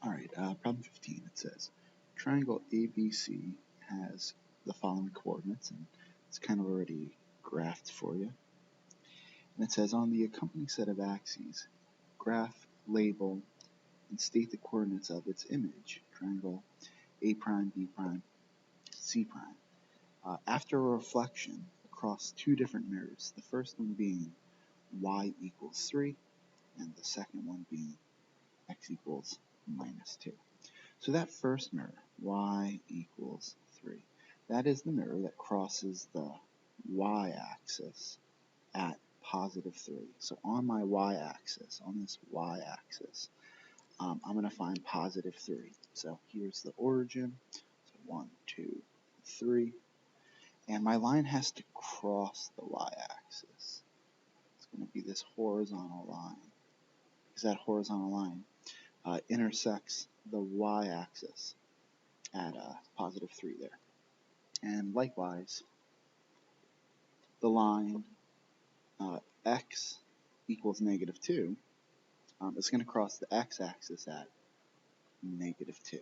Alright, problem 15, it says, triangle ABC has the following coordinates, and it's kind of already graphed for you. And it says, on the accompanying set of axes, graph, label, and state the coordinates of its image, triangle A prime, B prime, C prime. After a reflection across two different mirrors, the first one being y equals 3, and the second one being x equals minus 2. So that first mirror, y equals 3, that is the mirror that crosses the y-axis at positive 3. So on my y-axis, on this y-axis, I'm going to find positive 3. So here's the origin, so 1, 2, 3, and my line has to cross the y-axis. It's going to be this horizontal line, because that horizontal line intersects the y-axis at positive 3 there. And likewise, the line x equals negative 2 is going to cross the x-axis at negative 2.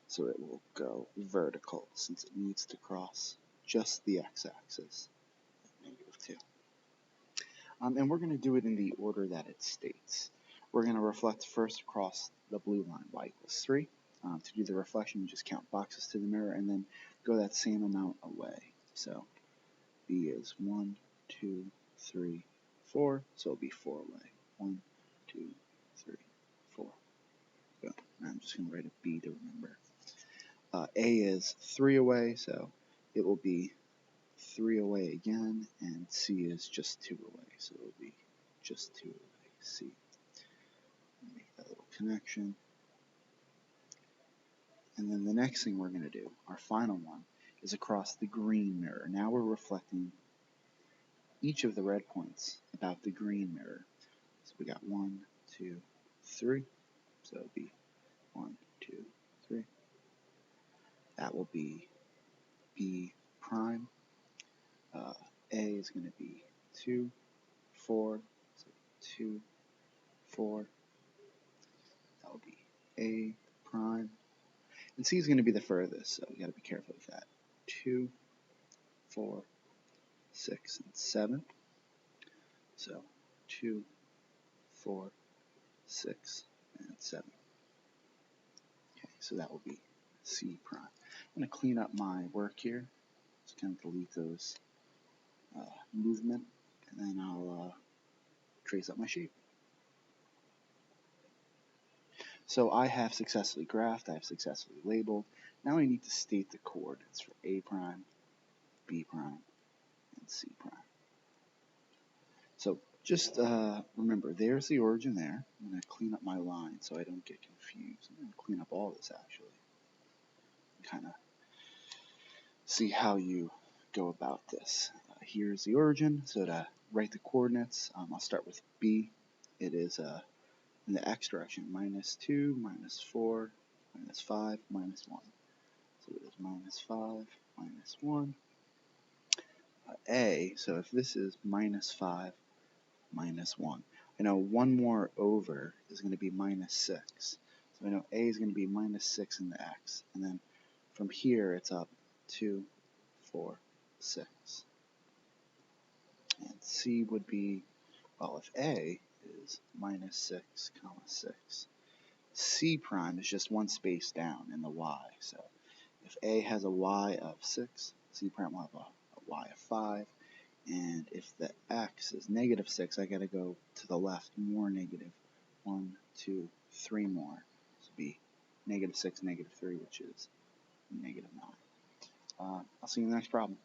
So it will go vertical since it needs to cross just the x-axis at negative 2. And we're going to do it in the order that it states. We're going to reflect first across the blue line, y equals 3. To do the reflection, you just count boxes to the mirror and then go that same amount away. So B is 1, 2, 3, 4, so it'll be 4 away. 1, 2, 3, 4. Boom. I'm just going to write a B to remember. A is 3 away, so it will be 3 away again, and C is just 2 away, so it will be just 2 away, C. Make that little connection. And then the next thing we're going to do, our final one, is across the green mirror. Now we're reflecting each of the red points about the green mirror. So we got 1, 2, 3. So it'll be 1, 2, 3. That will be B prime. A is going to be 2, 4. So 2, 4. That will be A prime. And C is going to be the furthest, so we got to be careful with that. 2, 4, 6, and 7. So 2, 4, 6, and 7. Okay, so that will be C prime. I'm going to clean up my work here. Just kind of delete those movement, and then I'll trace up my shape. So I have successfully graphed, I have successfully labeled. Now I need to state the coordinates for A prime, B prime, and C prime. So just remember, there's the origin there. I'm going to clean up my line so I don't get confused. I'm going to clean up all this actually. Kind of see how you go about this. Here's the origin, so to write the coordinates, I'll start with B. It is in the x direction, minus 2, minus 4, minus 5, minus 1. So it is minus 5, minus 1. A, so if this is minus 5, minus 1, I know one more over is going to be minus 6. So I know A is going to be minus 6 in the x. And then from here it's up 2, 4, 6. And C would be, well, if A is minus 6, comma 6, C prime is just one space down in the y. So if A has a y of 6, C prime will have a y of 5. And if the x is negative 6, I got to go to the left more negative. 1, 2, 3 more. So be negative 6, negative 3, which is negative 9. I'll see you in the next problem.